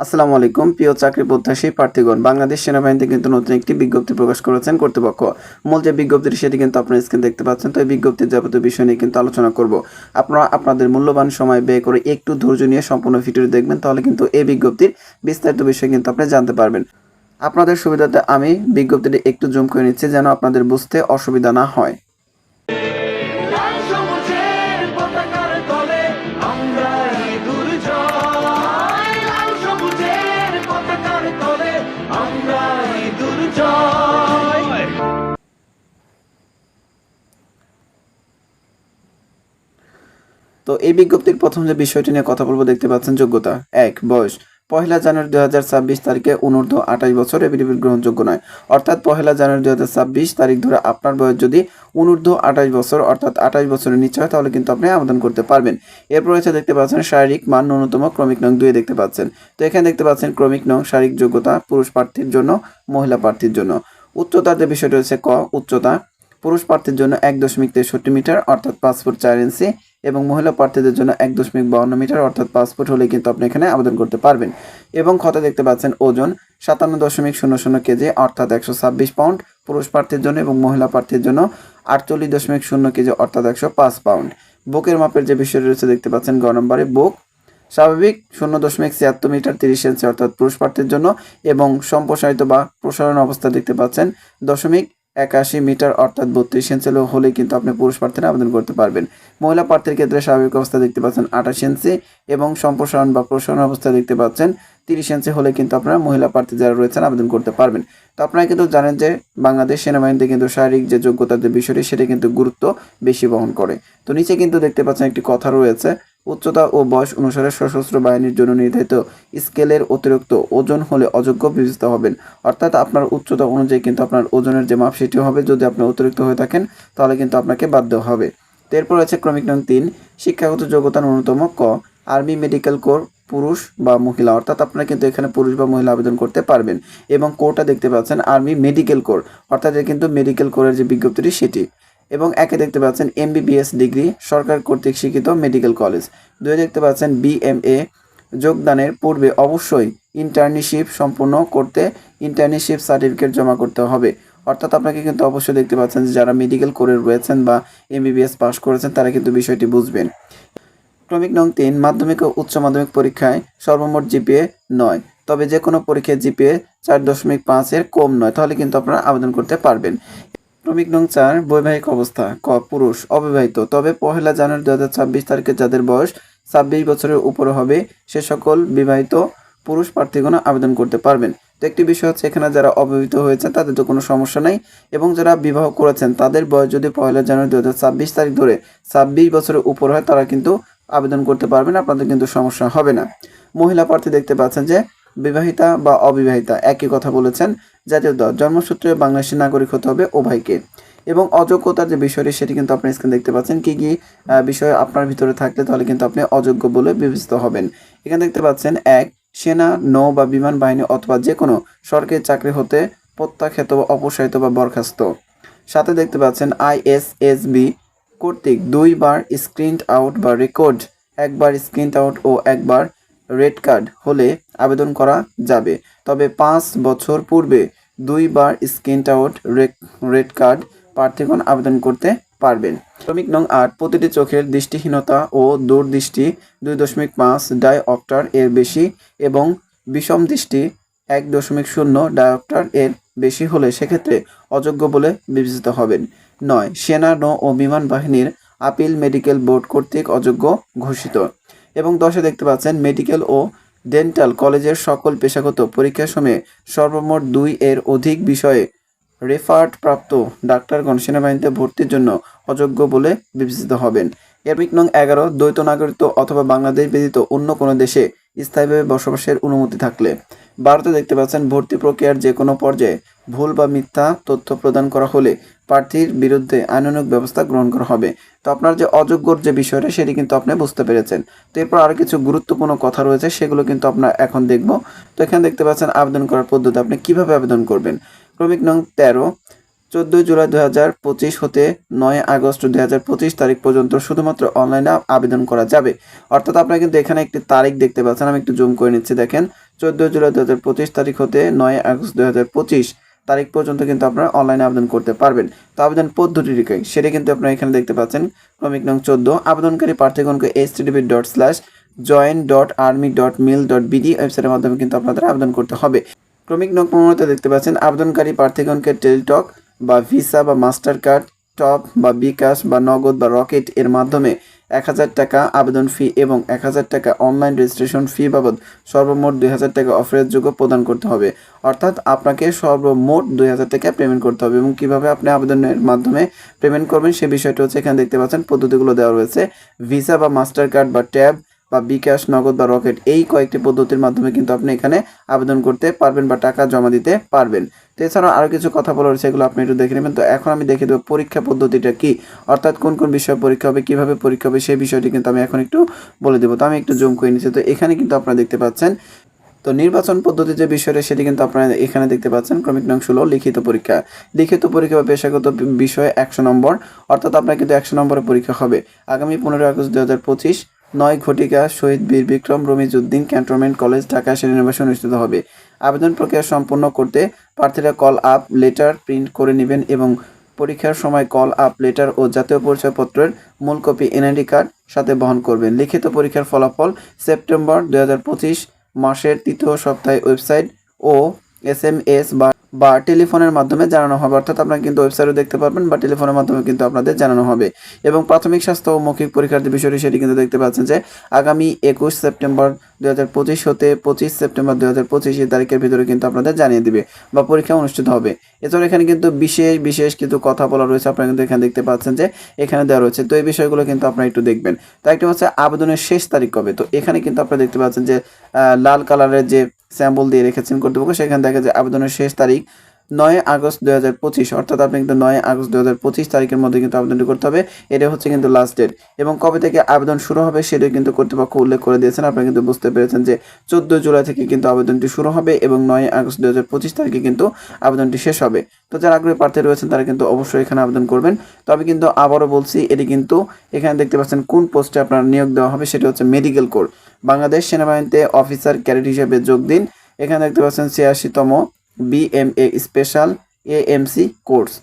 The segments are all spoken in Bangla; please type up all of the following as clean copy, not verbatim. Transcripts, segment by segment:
আসসালামু আলাইকুম প্রিয় চাকরি প্রত্যাশী প্রার্থীগণ, বাংলাদেশ সেনাবাহিনীতে কিন্তু নতুন একটি বিজ্ঞপ্তি প্রকাশ করেছেন কর্তৃপক্ষ। মূল যে বিজ্ঞপ্তিটি সেটি কিন্তু আপনারা স্ক্রিন দেখতে পাচ্ছেন। তো এই বিজ্ঞপ্তির যাবতীয় বিষয় নিয়ে কিন্তু আলোচনা করব। আপনারা আপনাদের মূল্যবান সময় ব্যয় করে একটু ধৈর্য নিয়ে সম্পূর্ণ ভিডিওটি দেখবেন, তাহলে কিন্তু এই বিজ্ঞপ্তির বিস্তারিত বিষয় কিন্তু আপনি জানতে পারবেন। আপনাদের সুবিধাতে আমি বিজ্ঞপ্তিটি একটু জুম করে নিচ্ছি যেন আপনাদের বুঝতে অসুবিধা না হয়। তো এই বিজ্ঞপ্তির প্রথম যে বিষয়টি নিয়ে কথা বলবো, দেখতে পাচ্ছেন যোগ্যতা। ১. বয়স। 1 জানুয়ারি 2026 তারিখে অনূর্ধ্ব 28 বছর এফিডেভিট গ্রহণযোগ্য নয়। অর্থাৎ 1 জানুয়ারি 2026 তারিখ ধরে আপনার বয়স যদি অনূর্ধ্ব 28 বছর অর্থাৎ 28 বছরের নিচে হয় তাহলে কিন্তু আপনি আবেদন করতে পারবেন। এরপর হচ্ছে দেখতে পাচ্ছেন শারীরিক মান ন্যূনতম ক্রমিক নং 2 দেখতে পাচ্ছেন। তো এখানে দেখতে পাচ্ছেন ক্রমিক নং শারীরিক যোগ্যতা পুরুষ প্রার্থীর জন্য, মহিলা প্রার্থীর জন্য। উচ্চতার যে বিষয়টি রয়েছে ক উচ্চতা। পুরুষ প্রার্থীর জন্য 1.63 মিটার অর্থাৎ 5 ফুট 4 ইঞ্চি এবং মহিলা প্রার্থীদের জন্য 1.52 মিটার অর্থাৎ 5 ফুট হলে কিন্তু আপনি এখানে আবেদন করতে পারবেন। এবং খতে দেখতে পাচ্ছেন ওজন 57.00 কেজি অর্থাৎ 126 পাউন্ড পুরুষ প্রার্থীর জন্য এবং মহিলা প্রার্থীর জন্য 48.0 কেজি অর্থাৎ 105 পাউন্ড। বুকের মাপের যে বিষয় রয়েছে দেখতে পাচ্ছেন গ নম্বরে বুক স্বাভাবিক 0.76 মিটার 30 ইঞ্চি অর্থাৎ পুরুষ প্রার্থীর জন্য এবং সম্প্রসারিত বা প্রসারণ অবস্থা দেখতে পাচ্ছেন 81 মিটার অর্থাৎ 32 ইঞ্চি হলে কিন্তু আপনি পুরুষ প্রার্থীরা আবেদন করতে পারবেন। মহিলা প্রার্থীর ক্ষেত্রে স্বাভাবিক অবস্থা দেখতে পাচ্ছেন 28 ইঞ্চি এবং সম্প্রসারণ বা প্রসারণ অবস্থা দেখতে পাচ্ছেন 30 ইঞ্চি হলে কিন্তু আপনারা মহিলা প্রার্থী যারা রয়েছেন আবেদন করতে পারবেন। তো আপনারা কিন্তু জানেন যে বাংলাদেশ সেনাবাহিনীতে কিন্তু শারীরিক যে যোগ্যতার যে বিষয়টি সেটা কিন্তু গুরুত্ব বেশি বহন করে। তো নিচে কিন্তু দেখতে পাচ্ছেন একটি কথা রয়েছে, উচ্চতা ও বয়স অনুসারে সশস্ত্র বাহিনীর জন্য নির্ধারিত স্কেলের অতিরিক্ত ওজন হলে অযোগ্য বিবেচিত হবেন। অর্থাৎ আপনার উচ্চতা অনুযায়ী কিন্তু আপনার ওজনের যে মাপ সেটি হবে, যদি আপনি অতিরিক্ত হয়ে থাকেন তাহলে কিন্তু আপনাকে বাদ দেওয়া হবে। তো এরপর আছে ক্রমিক নং 3 শিক্ষাগত যোগ্যতা ন্যূনতম ক আর্মি মেডিকেল কোর পুরুষ বা মহিলা অর্থাৎ আপনারা কিন্তু এখানে পুরুষ বা মহিলা আবেদন করতে পারবেন। এবং কোরটা দেখতে পাচ্ছেন আর্মি মেডিকেল কোর অর্থাৎ কিন্তু মেডিকেল কোরের যে বিজ্ঞপ্তিটি সেটি। এবং একে দেখতে পাচ্ছেন এমবিবিএস ডিগ্রি সরকার কর্তৃক স্বীকৃত মেডিকেল কলেজ। 2 দেখতে পাচ্ছেন বিএমএ যোগদানের পূর্বে অবশ্যই ইন্টার্নশিপ সম্পূর্ণ করতে ইন্টার্নশিপ সার্টিফিকেট জমা করতে হবে। অর্থাৎ আপনাকে কিন্তু অবশ্যই দেখতে পাচ্ছেন যে যারা মেডিকেল কোরে রয়েছেন বা এমবিবিএস পাস করেছেন তারা কিন্তু বিষয়টি বুঝবেন। ক্রমিক নং 3 মাধ্যমিক ও উচ্চ মাধ্যমিক পরীক্ষায় সর্বমোট জিপিএ 9, তবে যে কোনো পরীক্ষায় জিপিএ 4.5 এর কম নয়, তাহলে কিন্তু আপনারা আবেদন করতে পারবেন। ক্রমিক নং 4 বৈবাহিক অবস্থা ক পুরুষ অবিবাহিত, তবে 1 জানুয়ারি 2026 তারিখে যাদের বয়স 26 বছরের উপরে হবে সে সকল বিবাহিত পুরুষ প্রার্থীগণ আবেদন করতে পারবেন। তো একটি বিষয় হচ্ছে এখানে যারা অবিবাহিত হয়েছে তাদের তো কোনো সমস্যা নাই এবং যারা বিবাহ করেছেন তাদের বয়স যদি 1 জানুয়ারি 2026 তারিখ ধরে 26 বছরের উপর হয় তারা কিন্তু আবেদন করতে পারবেন, আপনাদের কিন্তু সমস্যা হবে না। মহিলা প্রার্থী দেখতে পাচ্ছেন যে বিবাহিতা বা অবিবাহিতা একই কথা বলেছেন। জাতীয়তা জন্মসূত্রে বাংলাদেশের নাগরিক হতে হবে উভয়কে। এবং অযোগ্যতার যে বিষয়টি সেটি কিন্তু আপনি স্ক্রিন দেখতে পাচ্ছেন, কি কি বিষয় আপনার ভিতরে থাকলে তাহলে কিন্তু আপনি অযোগ্য বলে বিবেচিত হবেন। এখানে দেখতে পাচ্ছেন 1 সেনা, নৌ বা বিমান বাহিনী অথবা যে কোনো সরকারি চাকরি হতে প্রত্যাখ্যাত, অপসারিত বা বরখাস্ত। সাথে দেখতে পাচ্ছেন আইএসএসবি কর্তৃক 2 বার স্ক্রিনড আউট বা রেকর্ড, একবার স্ক্রিনড আউট ও একবার রেড কার্ড হলে আবেদন করা যাবে, তবে 5 বছর পূর্বে 2 বার স্ক্রিনড আউট রেড কার্ড প্রার্থীগণ আবেদন করতে পারবেন। ক্রমিক নং 8 প্রতিটি চোখের দৃষ্টিহীনতা ও দূরদৃষ্টি 2.5 ডায়োপ্টার এর বেশি এবং বিষম দৃষ্টি 1.0 ডায়োপ্টার এর বেশি হলে সেক্ষেত্রে অযোগ্য বলে বিবেচিত হবেন। 9 সেনা, নৌ ও বিমান বাহিনীর আপিল মেডিকেল বোর্ড কর্তৃক অযোগ্য ঘোষিত। এবং 10 দেখতে পাচ্ছেন মেডিকেল ও ডেন্টাল কলেজের সকল পেশাগত পরীক্ষার সময়ে সর্বমোট 2 এর অধিক বিষয়ে রেফার্ড প্রাপ্ত ডাক্তারগণ সেনাবাহিনীতে ভর্তির জন্য অযোগ্য বলে বিবেচিত হবেন। ক্রমিক নং 11 দ্বৈত নাগরিকত্ব অথবা বাংলাদেশ ব্যতীত অন্য কোনো দেশে স্থায়ীভাবে বসবাসের অনুমতি থাকলে। 12 দেখতে পাচ্ছেন ভর্তি প্রক্রিয়ার যে কোনো পর্যায়ে ভুল বা মিথ্যা তথ্য প্রদান করা হলে প্রার্থীর বিরুদ্ধে আইনানুগ ব্যবস্থা গ্রহণ করা হবে। তো আপনার যে অযোগ্যর যে বিষয়টা সেটি কিন্তু আপনি বুঝতে পেরেছেন। তো এরপর আরও কিছু গুরুত্বপূর্ণ কথা রয়েছে সেগুলো কিন্তু আপনার এখন দেখব। তো এখানে দেখতে পাচ্ছেন আবেদন করার পদ্ধতি, আপনি কিভাবে আবেদন করবেন। ক্রমিক নং 13 14 জুলাই 2025 হতে 9 আগস্ট 2025 তারিখ পর্যন্ত শুধুমাত্র অনলাইনে আবেদন করা যাবে। অর্থাৎ আপনারা কিন্তু এখানে একটি তারিখ দেখতে পাচ্ছেন, আমি একটু জুম করে নিচ্ছি, দেখেন 14 জুলাই 2025 তারিখ হতে 9 আগস্ট 2025 তারিখ পর্যন্ত কিন্তু আপনারা অনলাইনে আবেদন করতে পারবেন। তো আবেদন পদ্ধতিটি কি সেটা কিন্তু আপনারা এখানে দেখতে পাচ্ছেন। ক্রমিক নং 14 আবেদনকারী প্রার্থীগণকে http://join.army.mil.bd ওয়েবসাইটের মাধ্যমে কিন্তু আপনাদের আবেদন করতে হবে। ক্রমিক নং 15 দেখতে পাচ্ছেন আবেদনকারী প্রার্থীগণকে টেলিটক বা ভিসা বা মাস্টার কার্ড, টপ বা বিকাশ বা নগদ বা রকেট এর মাধ্যমে 1000 টাকা আবেদন ফি এবং 1000 টাকা অনলাইন রেজিস্ট্রেশন ফি বাবদ সর্বমোট 2000 টাকা অফারের যোগ্য প্রদান করতে হবে। অর্থাৎ আপনাকে সর্বমোট 2000 টাকা পেমেন্ট করতে হবে এবং কিভাবে আপনি আবেদনের মাধ্যমে পেমেন্ট করবেন সে বিষয়টা হচ্ছে এখানে দেখতে পাচ্ছেন পদ্ধতিগুলো দেওয়া রয়েছে। ভিসা বা মাস্টার কার্ড বা ট্যাব বা বিকাশ, নগদ বা রকেট এই কয়েকটি পদ্ধতির মাধ্যমে কিন্তু আপনি এখানে আবেদন করতে পারবেন বা টাকা জমা দিতে পারবেন। তো এছাড়াও আরও কিছু কথা বলা রয়েছে, এগুলো আপনি একটু দেখে নেবেন। তো এখন আমি দেখিয়ে দেবো পরীক্ষা পদ্ধতিটা কি, অর্থাৎ কোন কোন বিষয়ে পরীক্ষা হবে, কিভাবে পরীক্ষা হবে সেই বিষয়টি কিন্তু আমি এখন একটু বলে দেবো। তো আমি একটু জুম করে নিচ্ছি। তো এখানে কিন্তু আপনারা দেখতে পাচ্ছেন তো নির্বাচন পদ্ধতি যে বিষয়টা সেটি কিন্তু আপনারা এখানে দেখতে পাচ্ছেন। ক্রমিক নং 16 লিখিত পরীক্ষা। লিখিত পরীক্ষা বা পেশাগত বিষয়ে 100 নম্বর, অর্থাৎ আপনার কিন্তু 100 নম্বরের পরীক্ষা হবে। আগামী 15 আগস্ট 2025 9 ঘটিকা শহীদ বীর বিক্রম রমিজউদ্দিন ক্যান্টনমেন্ট কলেজ, ঢাকা সেনানিবাসে অনুষ্ঠিত হবে। আবেদন প্রক্রিয়া সম্পন্ন করতে প্রার্থীরা কল আপ লেটার প্রিন্ট করে নেবেন এবং পরীক্ষার সময় কল আপ লেটার ও জাতীয় পরিচয়পত্রের মূল কপি এনআইডি কার্ড সাথে বহন করবেন। লিখিত পরীক্ষার ফলাফল সেপ্টেম্বর 2025 মাসের 3য় সপ্তাহে ওয়েবসাইট ও SMS বা টেলিফোনের মাধ্যমে জানানো হবে। অর্থাৎ আপনারা কিন্তু ওয়েবসাইটও দেখতে পারবেন বা টেলিফোনের মাধ্যমে কিন্তু আপনাদের জানানো হবে। এবং প্রাথমিক স্বাস্থ্য ও মৌখিক পরীক্ষার যে বিষয়টি সেটি কিন্তু দেখতে পাচ্ছেন যে আগামী 21 সেপ্টেম্বর 2025 হতে 25 সেপ্টেম্বর 2025 এই তারিখের ভিতরে কিন্তু আপনাদের জানিয়ে দিবে বা পরীক্ষা অনুষ্ঠিত হবে। এছাড়া এখানে কিন্তু বিশেষ কিছু কথা বলা রয়েছে, আপনারা কিন্তু এখানে দেখতে পাচ্ছেন যে এখানে দেওয়া রয়েছে। তো এই বিষয়গুলো কিন্তু আপনারা একটু দেখবেন। তো একটা হচ্ছে আবেদনের শেষ তারিখ কবে। তো এখানে কিন্তু আপনারা দেখতে পাচ্ছেন যে লাল কালারের যে স্যাম্পল দিয়ে রেখেছেন কর্তৃপক্ষ, সেখানে দেখা যায় আবেদনের শেষ তারিখ 9 আগস্ট 2025, অর্থাৎ আপনি কিন্তু 9 আগস্ট 2025 তারিখের মধ্যে কিন্তু আবেদনটি করতে হবে। এটা হচ্ছে কিন্তু লাস্ট ডেট। এবং কবে থেকে আবেদন শুরু হবে সেটাও কিন্তু কর্তৃপক্ষ উল্লেখ করে দিয়েছেন। আপনারা কিন্তু বুঝতে পেরেছেন যে 14 জুলাই থেকে কিন্তু আবেদনটি শুরু হবে এবং 9 আগস্ট 2025 তারিখে কিন্তু আবেদনটি শেষ হবে। তো যারা আগ্রহী প্রার্থী রয়েছেন তারা কিন্তু অবশ্যই এখানে আবেদন করবেন। তো আমি কিন্তু আবারও বলছি, এটি কিন্তু এখানে দেখতে পাচ্ছেন কোন পোস্টে আপনার নিয়োগ দেওয়া হবে, সেটা হচ্ছে মেডিকেল কোর। বাংলাদেশ সেনাবাহিনীতে অফিসার ক্যাডেট হিসেবে যোগ দিন। এখানে দেখতে পাচ্ছেন 86তম BMA স্পেশাল AMC কোর্স।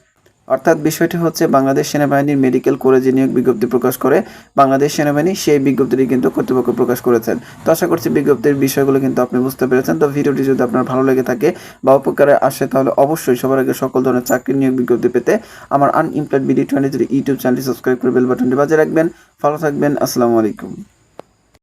অর্থাৎ বিষয়টি হচ্ছে বাংলাদেশ সেনাবাহিনীর মেডিকেল কোরে যে নিয়োগ বিজ্ঞপ্তি প্রকাশ করে বাংলাদেশ সেনাবাহিনী, সেই বিজ্ঞপ্তিটি কিন্তু কর্তৃপক্ষ প্রকাশ করেছেন। তো আশা করছি বিজ্ঞপ্তির বিষয়গুলো কিন্তু আপনি বুঝতে পেরেছেন। তো ভিডিওটি যদি আপনার ভালো লেগে থাকে বা উপকারে আসে তাহলে অবশ্যই সবার আগে সকল ধরনের চাকরির নিয়োগ বিজ্ঞপ্তি পেতে আমার আনএমপ্লয়েড BD 23 ইউটিউব চ্যানেলটি সাবস্ক্রাইব করে বেল বাটনটি বাজিয়ে রাখবেন। ভালো থাকবেন। আসসালামু আলাইকুম।